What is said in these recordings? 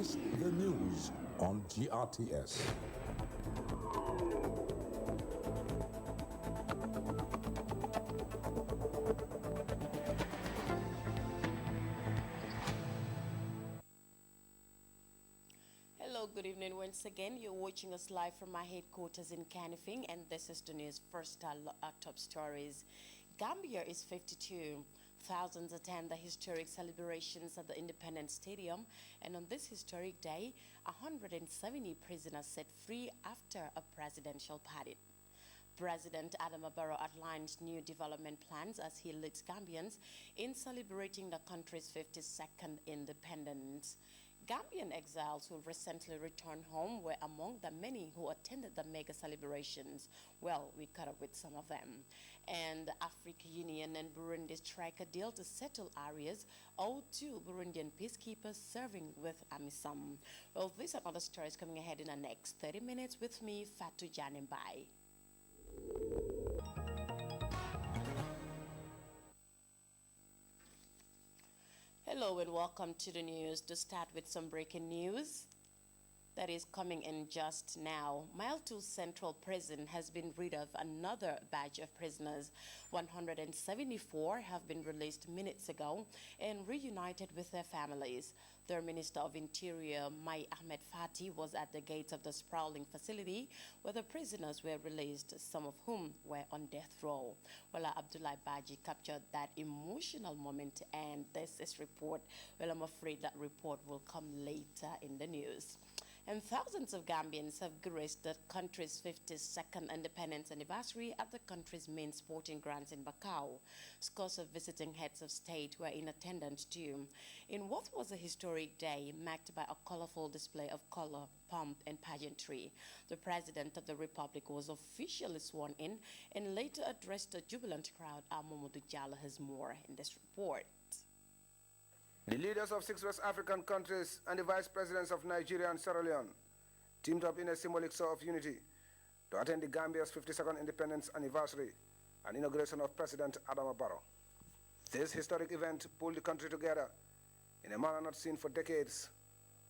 is the news on GRTS. Hello, good evening once again. You're watching us live from our headquarters in Canifing, and this is the news first top stories. Gambia is 52. Thousands attend the historic celebrations at the Independence Stadium, and on this historic day, 170 prisoners set free after a presidential pardon. President Adama Barrow outlined new development plans as he leads Gambians in celebrating the country's 52nd independence. Gambian exiles who recently returned home were among the many who attended the mega celebrations. Well, we caught up with some of them. And the African Union and Burundi strike a deal to settle areas owed to Burundian peacekeepers serving with AMISOM. Well, these and other stories coming ahead in the next 30 minutes with me, Fatou Janneh. Bye. Hello and welcome to the news. To start with some breaking news that is coming in just now. Mile 2 Central Prison has been rid of another batch of prisoners. 174 have been released minutes ago and reunited with their families. The Minister of Interior, Mai Ahmed Fati, was at the gates of the sprawling facility where the prisoners were released, some of whom were on death row. Well, Abdullah Baji captured that emotional moment, and this is report. Well, I'm afraid that report will come later in the news. And thousands of Gambians have graced the country's 52nd independence anniversary at the country's main sporting grounds in Bakau. Scores of visiting heads of state were in attendance too. In what was a historic day marked by a colorful display of color, pomp, and pageantry, the President of the Republic was officially sworn in and later addressed the jubilant crowd. Mamadou Diallo has more in this report. The leaders of 6 West African countries and the vice presidents of Nigeria and Sierra Leone teamed up in a symbolic show of unity to attend the Gambia's 52nd independence anniversary and inauguration of President Adama Barrow. This historic event pulled the country together in a manner not seen for decades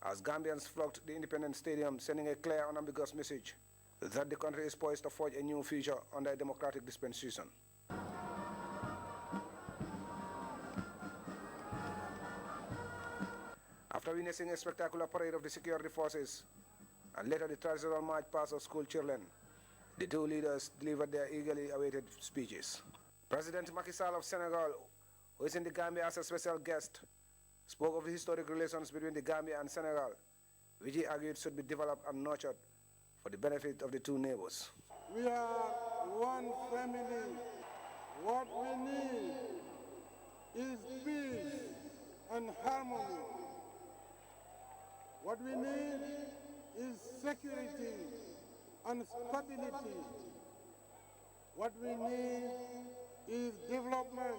as Gambians flocked the Independence Stadium, sending a clear, unambiguous message that the country is poised to forge a new future under a democratic dispensation. After witnessing a spectacular parade of the security forces and later the traditional march past of school children, the two leaders delivered their eagerly awaited speeches. President Macky Sall of Senegal, who is in the Gambia as a special guest, spoke of the historic relations between the Gambia and Senegal, which he argued should be developed and nurtured for the benefit of the two neighbors. We are one family. What we need is peace and harmony. What we need is security and stability. What we need is development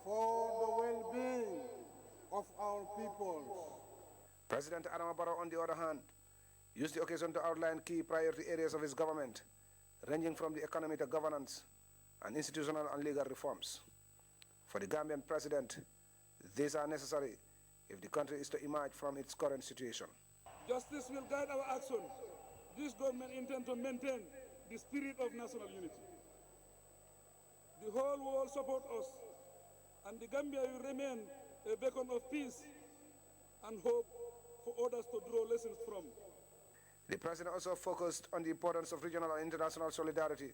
for the well-being of our people. President Adama Barrow, on the other hand, used the occasion to outline key priority areas of his government, ranging from the economy to governance and institutional and legal reforms. For the Gambian president, these are necessary if the country is to emerge from its current situation. Justice will guide our action. This government intends to maintain the spirit of national unity. The whole world supports us, and the Gambia will remain a beacon of peace and hope for others to draw lessons from. The president also focused on the importance of regional and international solidarity,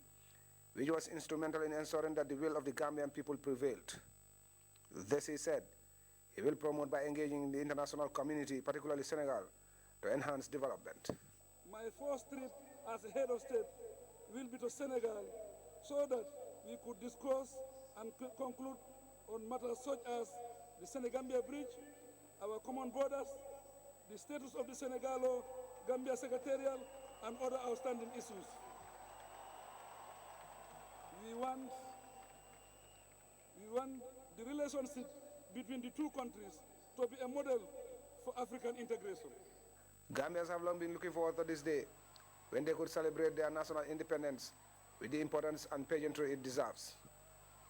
which was instrumental in ensuring that the will of the Gambian people prevailed. This, he said, he will promote by engaging in the international community, particularly Senegal, to enhance development. My first trip as a head of state will be to Senegal so that we could discuss and conclude on matters such as the Senegambia Bridge, our common borders, the status of the Senegalo-Gambia Secretarial, and other outstanding issues. We want the relationship between the two countries to be a model for African integration. Gambians have long been looking forward to this day when they could celebrate their national independence with the importance and pageantry it deserves.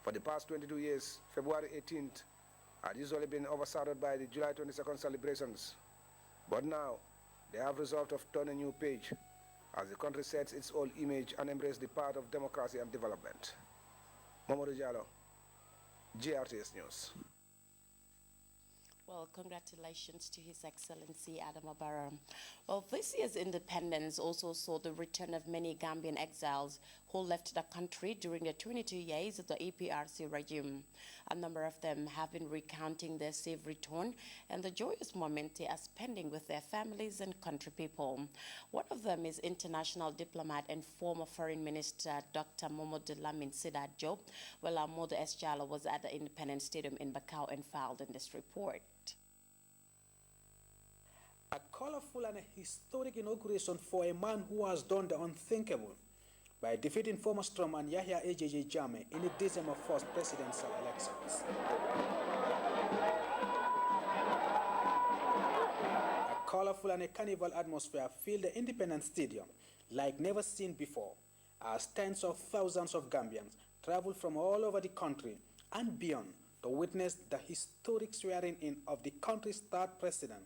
For the past 22 years, February 18th had usually been overshadowed by the July 22nd celebrations, But now, they have resolved to turn a new page as the country sets its old image and embrace the path of democracy and development. Mamadou Diallo, GRTS News. Well, congratulations to His Excellency Adama Barrow. Well, this year's independence also saw the return of many Gambian exiles who left the country during the 22 years of the APRC regime. A number of them have been recounting their safe return and the joyous moment they are spending with their families and country people. One of them is international diplomat and former Foreign Minister Dr. Momodu Lamin Sidat Job. Well, Amadou S. Jallow was at the Independence Stadium in Bakau and filed in this report. A colorful and a historic inauguration for a man who has done the unthinkable by defeating former strongman Yahya AJJ Jammeh in the December 1st presidential elections. A colorful and a carnival atmosphere filled the Independence Stadium like never seen before, as tens of thousands of Gambians traveled from all over the country and beyond to witness the historic swearing-in of the country's third president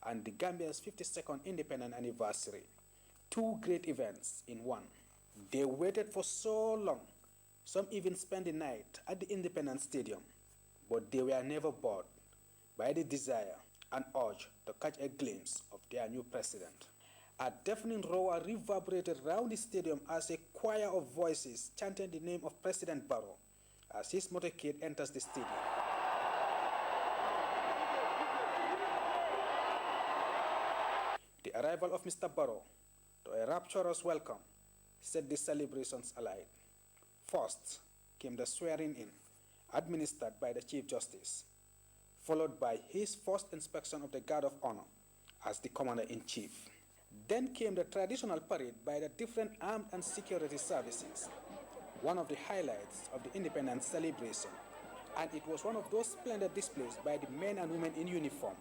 and the Gambia's 52nd independent anniversary. Two great events in one. They waited for so long, some even spent the night at the Independence Stadium, but they were never bored by the desire and urge to catch a glimpse of their new president. A deafening roar reverberated round the stadium as a choir of voices chanted the name of President Barrow as his motorcade enters the stadium. The arrival of Mr. Barrow, to a rapturous welcome, set the celebrations alight. First came the swearing-in, administered by the Chief Justice, followed by his first inspection of the Guard of Honor as the Commander-in-Chief. Then came the traditional parade by the different armed and security services, one of the highlights of the independence celebration, and it was one of those splendid displays by the men and women in uniform,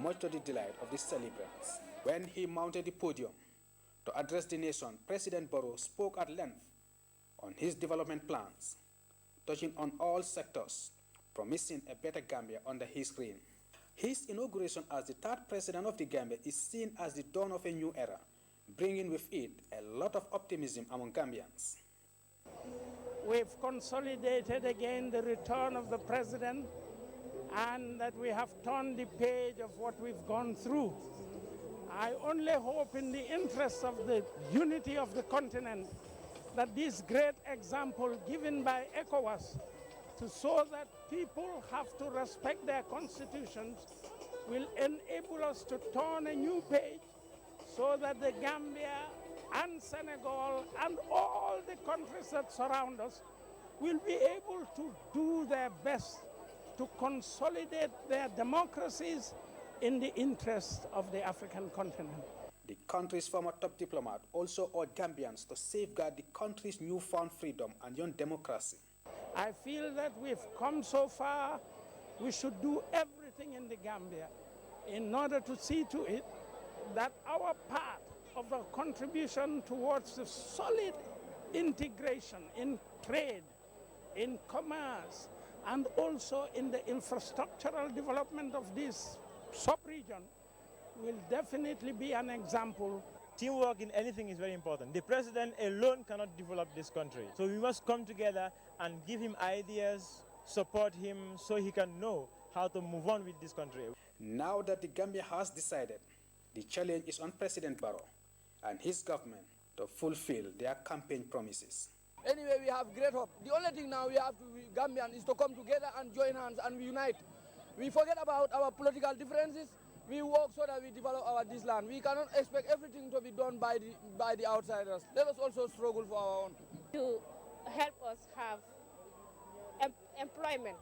much to the delight of the celebrants. When he mounted the podium to address the nation, President Barrow spoke at length on his development plans, touching on all sectors, promising a better Gambia under his reign. His inauguration as the third president of the Gambia is seen as the dawn of a new era, bringing with it a lot of optimism among Gambians. We've consolidated again the return of the president, and that we have turned the page of what we've gone through. I only hope, in the interest of the unity of the continent, that this great example given by ECOWAS to show that people have to respect their constitutions will enable us to turn a new page so that the Gambia and Senegal and all the countries that surround us will be able to do their best to consolidate their democracies in the interest of the African continent. The country's former top diplomat also urged Gambians to safeguard the country's newfound freedom and young democracy. I feel that we've come so far, we should do everything in the Gambia in order to see to it that our part of the contribution towards the solid integration in trade, in commerce, and also in the infrastructural development of this sub-region will definitely be an example. Teamwork in anything is very important. The president alone cannot develop this country. So we must come together and give him ideas, support him so he can know how to move on with this country. Now that the Gambia has decided, the challenge is on President Barrow and his government to fulfill their campaign promises. Anyway, we have great hope. The only thing now we have to be Gambian is to come together and join hands and unite. We forget about our political differences. We work so that we develop this land. We cannot expect everything to be done by the outsiders. Let us also struggle for our own. To help us have employment.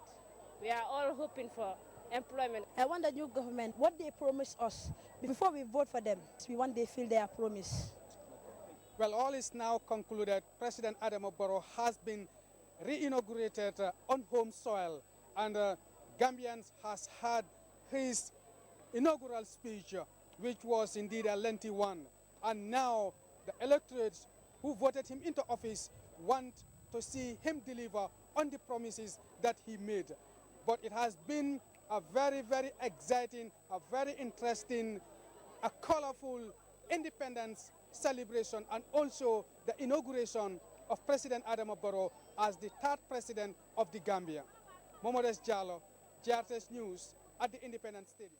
We are all hoping for employment. I want the new government, what they promise us, before we vote for them, we want they fulfill their promise. Well, all is now concluded. President Adama Barrow has been re-inaugurated on home soil, and Gambians has had his inaugural speech, which was indeed a lengthy one. And now the electorates who voted him into office want to see him deliver on the promises that he made. But it has been a very, very exciting, a very interesting a colorful independence celebration and also the inauguration of President Adama Barrow as the third president of the Gambia. Momodes Jallo, GRTS News at the Independence Stadium.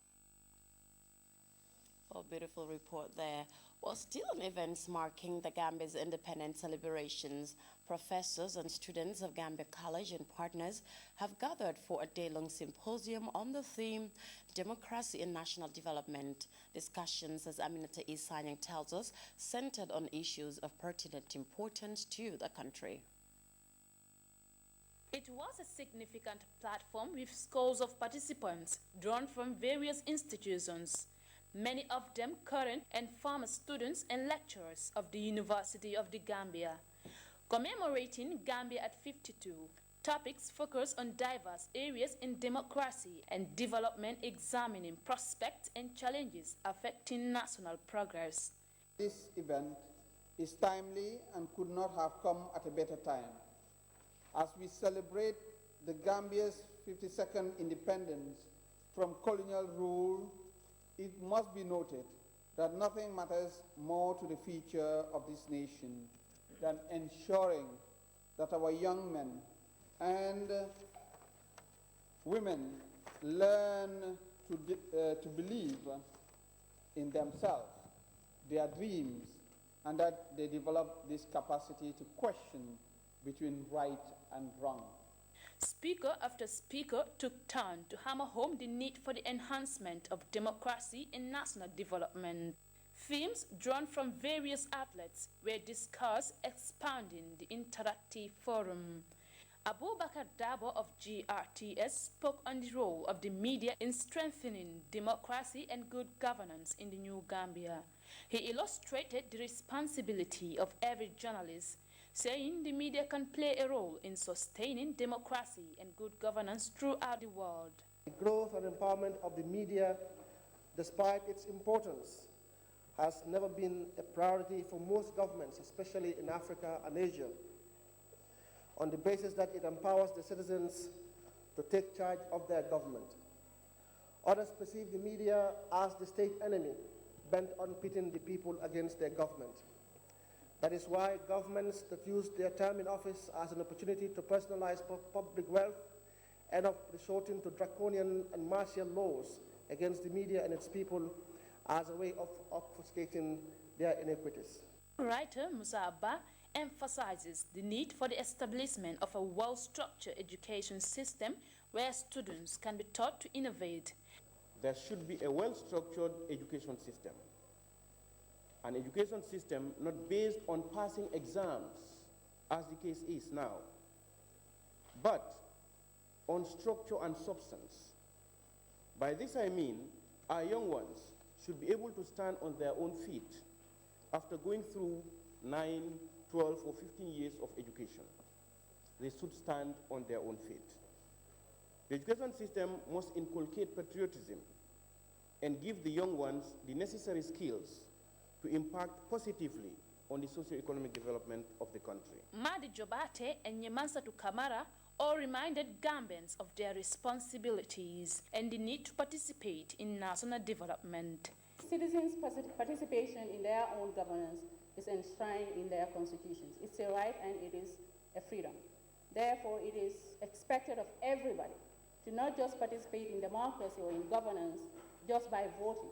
Oh, beautiful report there. Well, still on events marking the Gambia's independence celebrations, professors and students of Gambia College and partners have gathered for a day-long symposium on the theme Democracy and National Development. Discussions, as Aminata Isanyang tells us, centered on issues of pertinent importance to the country. It was a significant platform with scores of participants drawn from various institutions, many of them current and former students and lecturers of the University of the Gambia. Commemorating Gambia at 52, topics focus on diverse areas in democracy and development, examining prospects and challenges affecting national progress. This event is timely and could not have come at a better time. As we celebrate the Gambia's 52nd independence from colonial rule, it must be noted that nothing matters more to the future of this nation than ensuring that our young men and women learn to believe in themselves, their dreams, and that they develop this capacity to question between right and wrong. Speaker after speaker took turn to hammer home the need for the enhancement of democracy and national development. Themes drawn from various outlets were discussed, expanding the interactive forum. Abubakar Dabo of GRTS spoke on the role of the media in strengthening democracy and good governance in the new Gambia. He illustrated the responsibility of every journalist, saying the media can play a role in sustaining democracy and good governance throughout the world. The growth and empowerment of the media, despite its importance, has never been a priority for most governments, especially in Africa and Asia, on the basis that it empowers the citizens to take charge of their government. Others perceive the media as the state enemy, bent on pitting the people against their government. That is why governments that use their term in office as an opportunity to personalize public wealth end up resorting to draconian and martial laws against the media and its people as a way of obfuscating their iniquities. Writer Musa Abba emphasizes the need for the establishment of a well-structured education system where students can be taught to innovate. There should be a well-structured education system. An education system not based on passing exams, as the case is now, but on structure and substance. By this I mean our young ones should be able to stand on their own feet after going through 9, 12, or 15 years of education. They should stand on their own feet. The education system must inculcate patriotism and give the young ones the necessary skills to impact positively on the socio-economic development of the country. Madi Jobate and Nyemansatu Kamara all reminded Gambians of their responsibilities and the need to participate in national development. Citizens' participation in their own governance is enshrined in their constitutions. It's a right and it is a freedom. Therefore, it is expected of everybody to not just participate in democracy or in governance just by voting.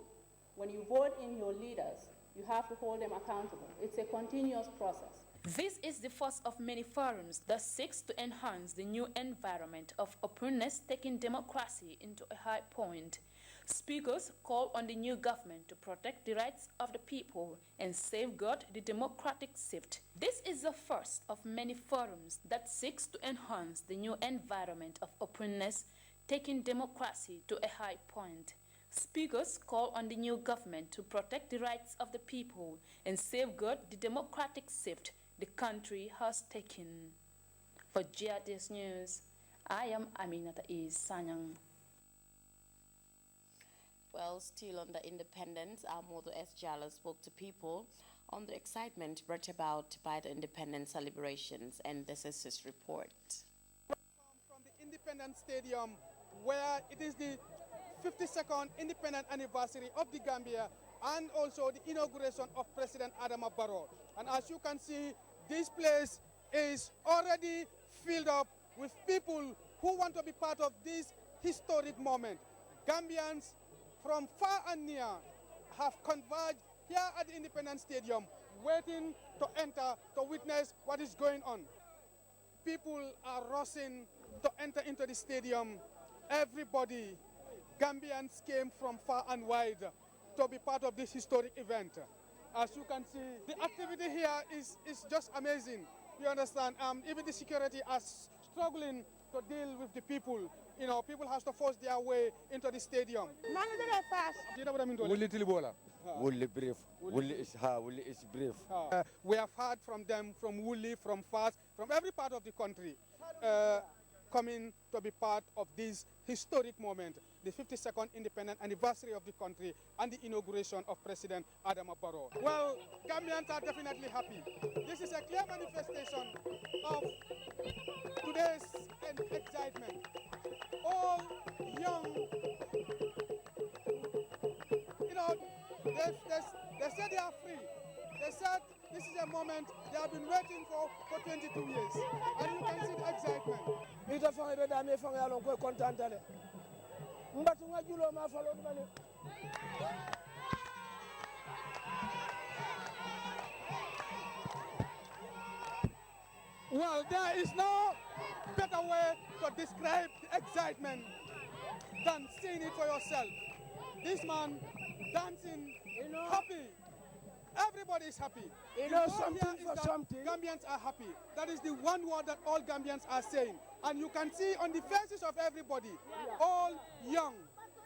When you vote in your leaders, you have to hold them accountable. It's a continuous process. This is the first of many forums that seeks to enhance the new environment of openness, taking democracy into a high point. Speakers call on the new government to protect the rights of the people and safeguard the democratic shift. This is the first of many forums that seeks to enhance the new environment of openness, taking democracy to a high point. Speakers call on the new government to protect the rights of the people and safeguard the democratic shift the country has taken. For GRTS News, I am Aminata Sanyang. Well, still on the independence, Modo S. Jala spoke to people on the excitement brought about by the independence celebrations, and this is his report. From the Independence Stadium, where it is the 52nd independent anniversary of the Gambia, and also the inauguration of President Adama Barrow. And as you can see, this place is already filled up with people who want to be part of this historic moment. Gambians from far and near have converged here at the Independence Stadium, waiting to enter to witness what is going on. People are rushing to enter into the stadium. Everybody, Gambians came from far and wide to be part of this historic event. As you can see, the activity here is just amazing. You understand? Even the security are struggling to deal with the people. You know, people have to force their way into the stadium. You know what I mean? Wuli brief. Wuli is brief. We have heard from them, from Wuli, from Fast, from every part of the country, coming to be part of this historic moment, the 52nd independent anniversary of the country and the inauguration of President Adama Barrow. Well, Gambians are definitely happy. This is a clear manifestation of today's excitement. All young, you know, they said they are free. They said this is a moment they have been waiting for 22 years. And you can see the excitement. Well, there is no better way to describe the excitement than seeing it for yourself. This man dancing, happy. Everybody is happy. Something for something. Gambians are happy. That is the one word that all Gambians are saying. And you can see on the faces of everybody, all young.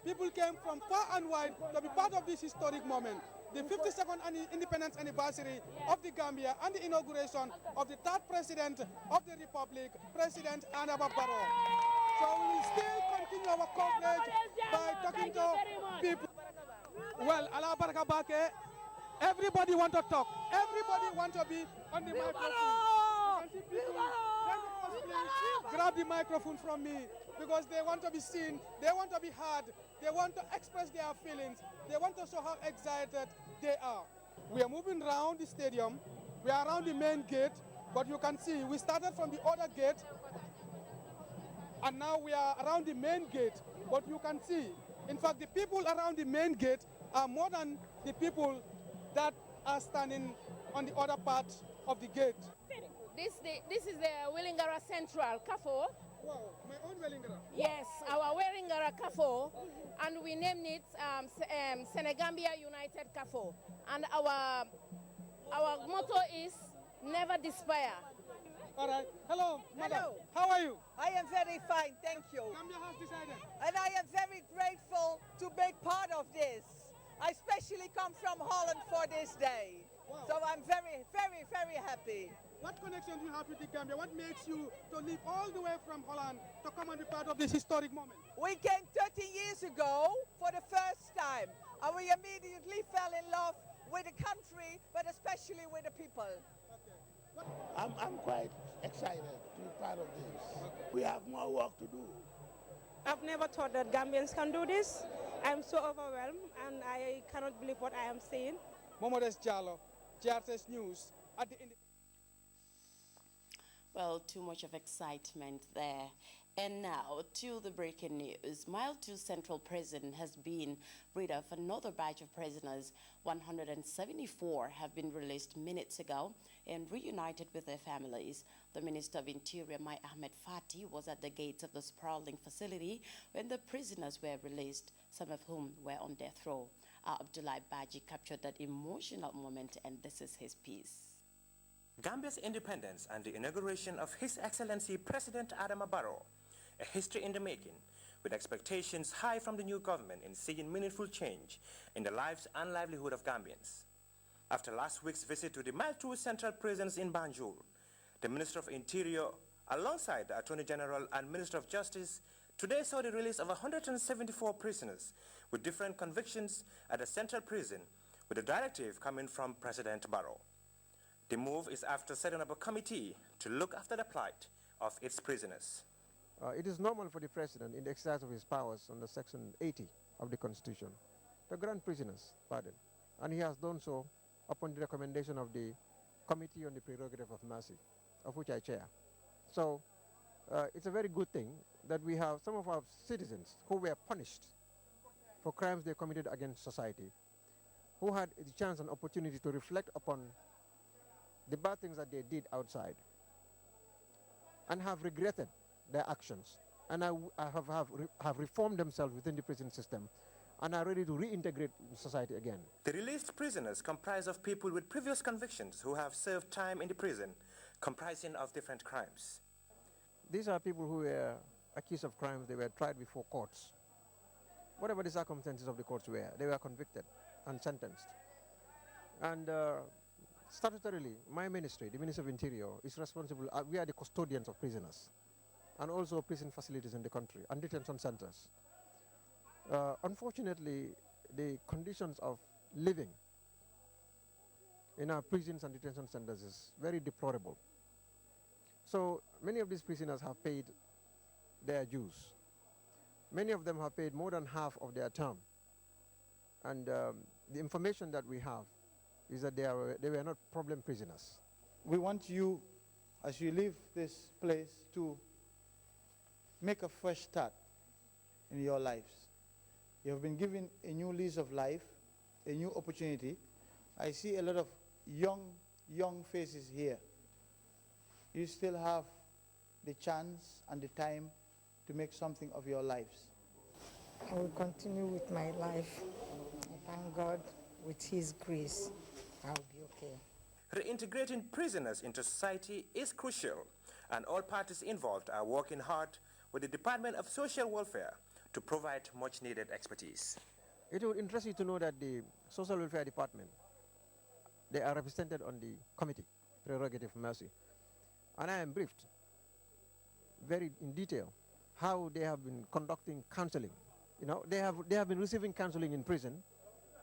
People came from far and wide to be part of this historic moment. The 52nd independence anniversary of the Gambia and the inauguration of the third president of the Republic, President Adama Barrow. So we will still continue our coverage by talking to people. Well, Allah Baraka Bake, everybody want to talk. Everybody want to be on the microphone. You can see people, please grab the microphone from me because they want to be seen, they want to be heard, they want to express their feelings, they want to show how excited they are. We are moving around the stadium, we are around the main gate, but you can see we started from the other gate and now we are around the main gate, but you can see, in fact, the people around the main gate are more than the people that are standing on the other part of the gate. This is the Willingara Central Kafo. Wow, my own Willingara. Yes, our Willingara Kafo, and we named it Senegambia United Kafo. And our motto is never despair. All right. Hello, madam. Hello. How are you? I am very fine, thank you. Gambia has decided. And I am very grateful to be part of this. I especially come from Holland for this day. Wow. So I'm very, very, very happy. What connection do you have with the Gambia? What makes you to leave all the way from Holland to come and be part of this historic moment? We came 30 years ago for the first time, and we immediately fell in love with the country, but especially with the people. Okay. I'm quite excited to be part of this. Okay. We have more work to do. I've never thought that Gambians can do this. I'm so overwhelmed, and I cannot believe what I am seeing. Momodes Jallo, GRTS News at the end. Well, too much of excitement there. And now to the breaking news. Mile 2 Central Prison has been rid of another batch of prisoners. 174 have been released minutes ago and reunited with their families. The Minister of Interior, Mai Ahmed Fati, was at the gates of the sprawling facility when the prisoners were released, some of whom were on death row. Abdullah Baji captured that emotional moment, and this is his piece. Gambia's independence and the inauguration of His Excellency President Adama Barrow, a history in the making, with expectations high from the new government in seeing meaningful change in the lives and livelihood of Gambians. After last week's visit to the Mile 2 Central Prisons in Banjul, the Minister of Interior, alongside the Attorney General and Minister of Justice, today saw the release of 174 prisoners with different convictions at the Central Prison, with a directive coming from President Barrow. The move is after setting up a committee to look after the plight of its prisoners. It is normal for the President, in the exercise of his powers under Section 80 of the Constitution, to grant prisoners pardon. And he has done so upon the recommendation of the Committee on the Prerogative of Mercy, of which I chair. So it's a very good thing that we have some of our citizens who were punished for crimes they committed against society, who had the chance and opportunity to reflect upon the bad things that they did outside and have regretted their actions, and have reformed themselves within the prison system and are ready to reintegrate society again. The released prisoners comprise of people with previous convictions who have served time in the prison, comprising of different crimes. These are people who were accused of crimes. They were tried before courts. Whatever the circumstances of the courts were, they were convicted and sentenced. And statutorily, my ministry, the Ministry of Interior, is responsible. We are the custodians of prisoners and also prison facilities in the country and detention centers. Unfortunately, the conditions of living in our prisons and detention centers is very deplorable. So many of these prisoners have paid their dues. Many of them have paid more than half of their term. And the information that we have is that they were not problem prisoners. We want you, as you leave this place, to make a fresh start in your lives. You have been given a new lease of life, a new opportunity. I see a lot of young faces here. You still have the chance and the time to make something of your lives. I will continue with my life. I thank God, with His grace, I'll be okay. Reintegrating prisoners into society is crucial, and all parties involved are working hard with the Department of Social Welfare to provide much-needed expertise. It would interest you to know that the Social Welfare Department, they are represented on the committee, Prerogative Mercy. And I am briefed very in detail how they have been conducting counseling. You know, they have been receiving counseling in prison,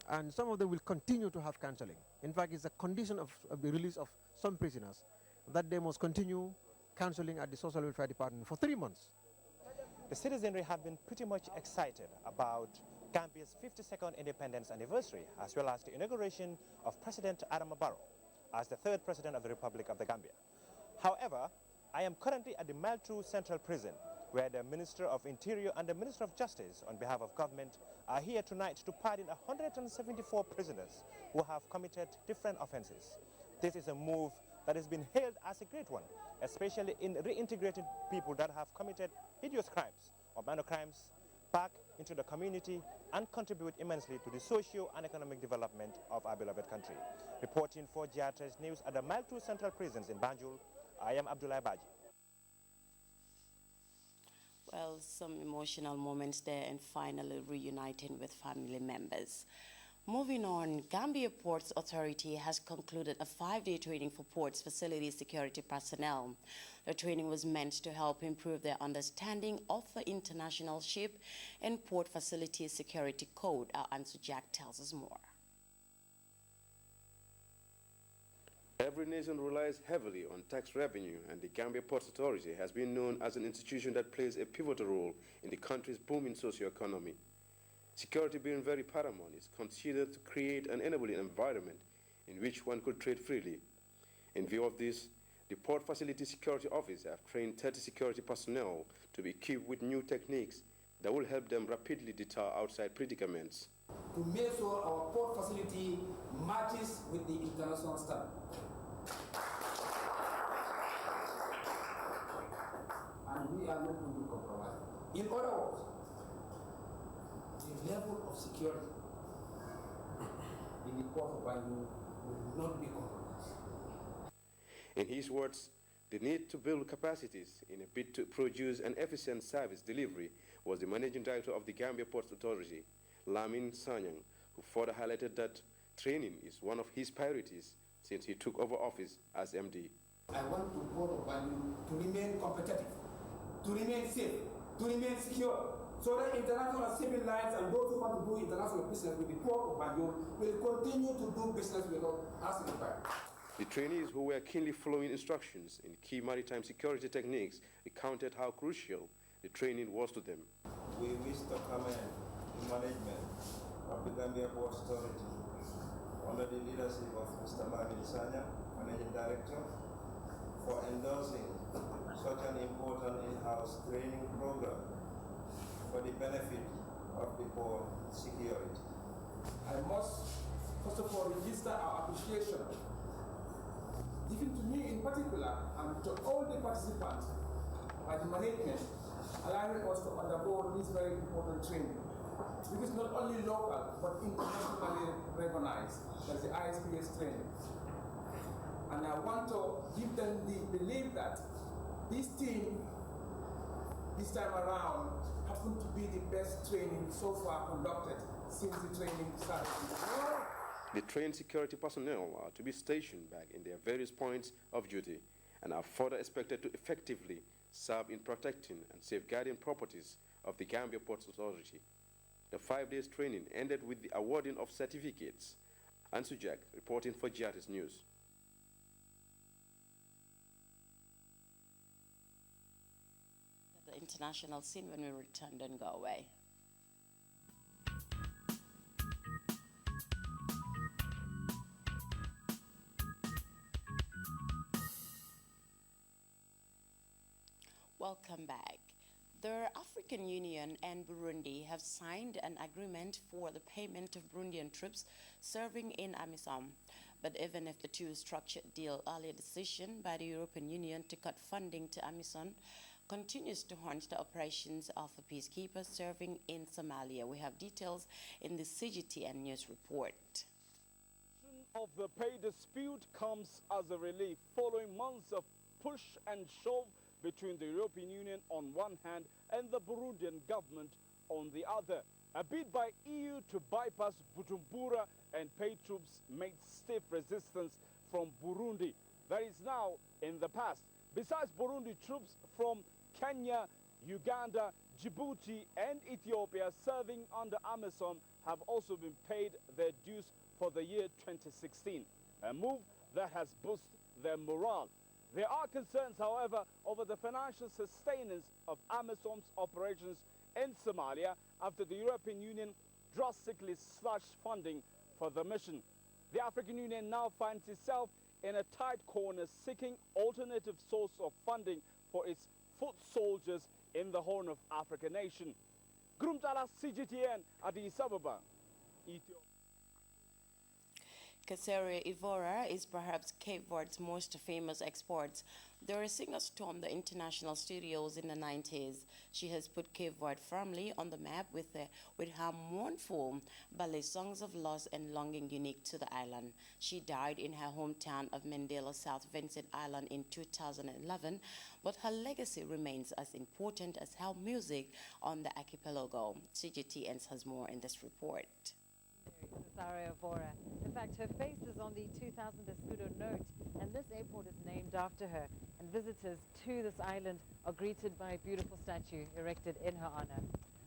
and some of them will continue to have counseling. In fact, it's a condition of the release of some prisoners that they must continue counseling at the Social Welfare Department for 3 months. The citizenry have been pretty much excited about Gambia's 52nd independence anniversary, as well as the inauguration of President Adama Barrow as the 3rd President of the Republic of the Gambia. However, I am currently at the Maltrue Central Prison, where the Minister of Interior and the Minister of Justice, on behalf of government, are here tonight to pardon 174 prisoners who have committed different offenses. This is a move that has been hailed as a great one, especially in reintegrating people that have committed hideous crimes or minor crimes back into the community and contribute immensely to the socio and economic development of our beloved country. Reporting for GRTS News at the Maltrue Central Prisons in Banjul, I am Abdullah Baji. Well, some emotional moments there and finally reuniting with family members. Moving on, Gambia Ports Authority has concluded a 5-day training for ports facility security personnel. The training was meant to help improve their understanding of the International Ship and Port Facility Security Code. Our answer Jack tells us more. Every nation relies heavily on tax revenue, and the Gambia Ports Authority has been known as an institution that plays a pivotal role in the country's booming socio-economy. Security being very paramount is considered to create an enabling environment in which one could trade freely. In view of this, the Port Facility Security Office have trained 30 security personnel to be equipped with new techniques that will help them rapidly deter outside predicaments. To make sure our port facility matches with the international standard. And we are not going to compromise. In other words, the level of security in the port of Banjul will not be compromised. In his words, the need to build capacities in a bid to produce an efficient service delivery was the managing director of the Gambia Ports Authority, Lamin Sanyang, who further highlighted that training is one of his priorities since he took over office as MD. I want the port of Banjul to remain competitive, to remain safe, to remain secure, so that international shipping lines and those who want to do international business with the port of Banjul will continue to do business with us as required. The trainees, who were keenly following instructions in key maritime security techniques, recounted how crucial the training was to them. We wish to commend the management of the Gambia Ports Authority the leadership of Mr. Marvin Sanya, Managing Director, for endorsing such an important in-house training program for the benefit of the poor security. I must, first of all, register our appreciation given to me in particular and to all the participants by the management, allowing us to undergo this very important training, which is not only local but internationally recognized as the ISPS training. And I want to give them the belief that this team, this time around, happened to be the best training so far conducted since the training started. The trained security personnel are to be stationed back in their various points of duty and are further expected to effectively serve in protecting and safeguarding properties of the Gambia Ports Authority. The 5 days training ended with the awarding of certificates. Ansu Jack reporting for GRTS News. The international scene when we return, don't go away. Welcome back. The African Union and Burundi have signed an agreement for the payment of Burundian troops serving in AMISOM. But even if the two structured deal, earlier decision by the European Union to cut funding to AMISOM continues to haunt the operations of the peacekeepers serving in Somalia. We have details in the CGTN News report. Of the pay dispute comes as a relief following months of push and shove between the European Union on one hand and the Burundian government on the other. A bid by EU to bypass Bujumbura and pay troops made stiff resistance from Burundi. That is now in the past. Besides Burundi, troops from Kenya, Uganda, Djibouti and Ethiopia serving under AMISOM have also been paid their dues for the year 2016, a move that has boosted their morale. There are concerns, however, over the financial sustenance of AMISOM's operations in Somalia after the European Union drastically slashed funding for the mission. The African Union now finds itself in a tight corner seeking alternative source of funding for its foot soldiers in the Horn of Africa nation. Grumtala CGTN, Addis Ababa, Ethiopia. Caseria Evora is perhaps Cape Verde's most famous export. The singer stormed the international studios in the 90s. She has put Cape Verde firmly on the map with her mournful ballet songs of loss and longing unique to the island. She died in her hometown of Mandela, South Vincent Island in 2011, but her legacy remains as important as her music on the archipelago. CGTN has more in this report. Caseria Evora. In fact, her face is on the 2000 Escudo note, and this airport is named after her. And visitors to this island are greeted by a beautiful statue erected in her honor.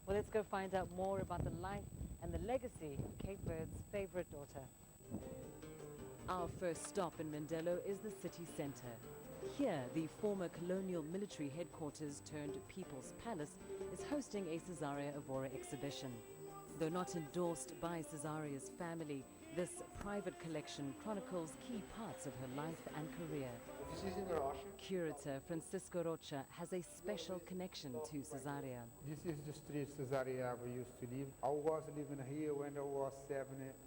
Well, let's go find out more about the life and the legacy of Cape Verde's favorite daughter. Our first stop in Mandela is the city center. Here, the former colonial military headquarters turned People's Palace is hosting a Caseria Evora exhibition. Though not endorsed by Cesaria's family, this private collection chronicles key parts of her life and career. Curator Francisco Rocha has a special connection to Cesaria. This is the street Cesaria we used to live. I was living here when I was 7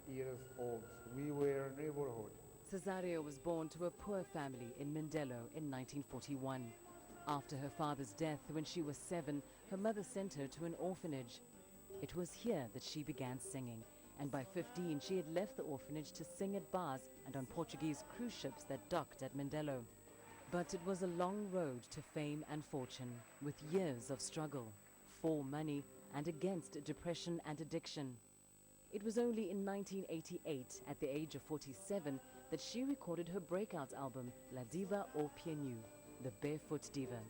years old. We were a neighborhood. Cesaria was born to a poor family in Mindelo in 1941. After her father's death when she was 7, her mother sent her to an orphanage. It was here that she began singing, and by 15 she had left the orphanage to sing at bars and on Portuguese cruise ships that docked at Mindelo. But it was a long road to fame and fortune, with years of struggle, for money and against depression and addiction. It was only in 1988, at the age of 47, that she recorded her breakout album, La Diva au Pieds Nus, the Barefoot Diva.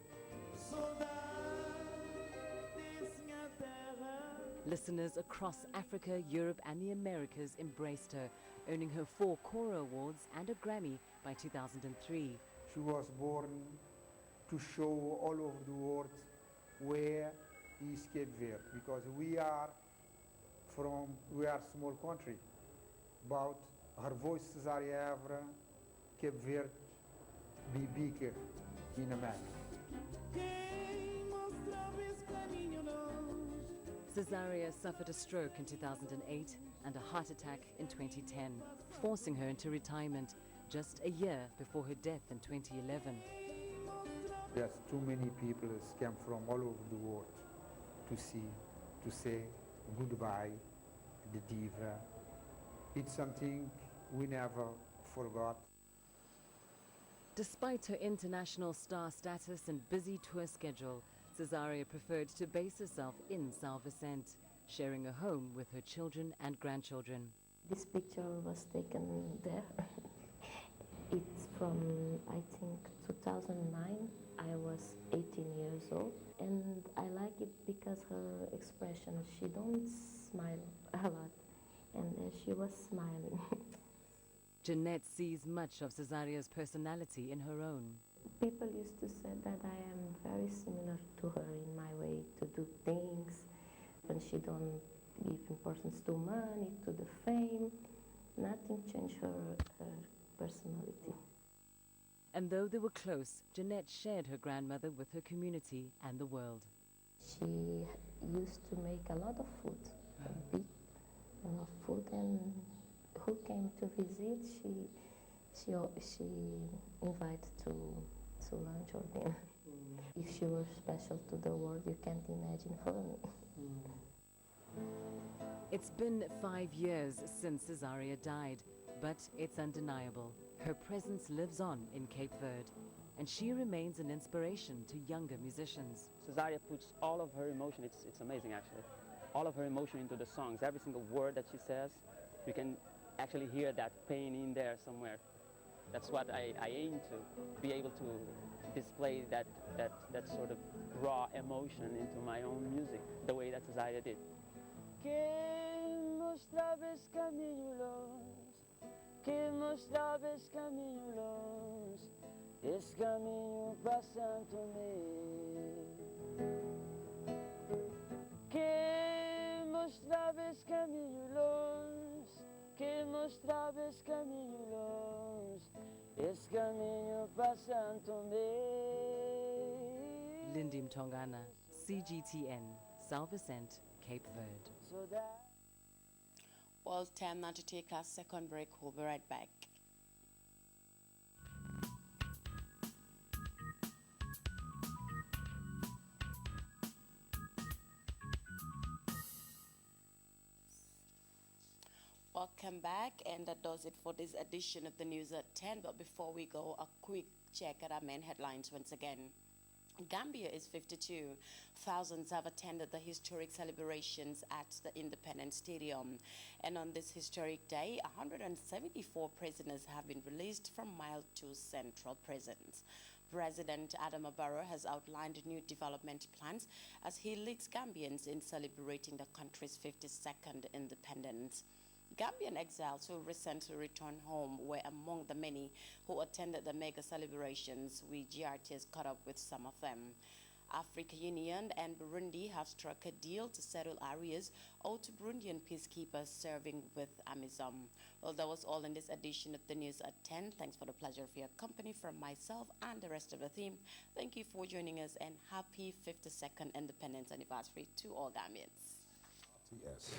Listeners across Africa, Europe and the Americas embraced her, earning her 4 Cora Awards and a Grammy by 2003. She was born to show all over the world where is Cape Verde, because we are small country, about Her voice Cesaria Evra, Cape Verde, Bibique, Inamak. Cesaria suffered a stroke in 2008 and a heart attack in 2010, forcing her into retirement just a year before her death in 2011. There's too many people that came from all over the world to say goodbye, the diva. It's something we never forgot. Despite her international star status and busy tour schedule, Cesaria preferred to base herself in São Vicente, sharing a home with her children and grandchildren. This picture was taken there. It's from, I think, 2009. I was 18 years old, and I like it because her expression, she don't smile a lot, and she was smiling. Jeanette sees much of Cesaria's personality in her own. People used to say that I am very similar to her in my way to do things, and she don't give importance to money, to the fame. Nothing changed her personality. And though they were close, Jeanette shared her grandmother with her community and the world. She used to make a lot of food, a big lot of food, and who came to visit, she invited to lunch or dinner. If she were special to the world, you can't imagine for me. It's been 5 years since Cesaria died, but it's undeniable. Her presence lives on in Cape Verde, and she remains an inspiration to younger musicians. Cesaria puts all of her emotion, it's amazing actually, all of her emotion into the songs. Every single word that she says, you can actually hear that pain in there somewhere. That's what I aim to, be able to display that sort of raw emotion into my own music, the way that Cesaria did. Que mostrabas caminho longe, que mostrabas caminho longe, esse caminho passando-me. Que mostrabas caminho longe, que mostrabas caminho longe, esse caminho passando-me. Lindy Mtongana, CGTN, São Vicente, Cape Verde. Well, time now to take our second break. We'll be right back. Welcome back, and that does it for this edition of the news at 10. But before we go, a quick check at our main headlines once again. Gambia is 52. Thousands have attended the historic celebrations at the Independence Stadium. And on this historic day, 174 prisoners have been released from Mile 2 Central prisons. President Adama Barrow has outlined new development plans as he leads Gambians in celebrating the country's 52nd independence. Gambian exiles who recently returned home were among the many who attended the mega celebrations. GRT has caught up with some of them. African Union and Burundi have struck a deal to settle areas owed to Burundian peacekeepers serving with AMISOM. Well, that was all in this edition of the news at 10. Thanks for the pleasure of your company from myself and the rest of the team. Thank you for joining us, and happy 52nd independence anniversary to all Gambians. Yes.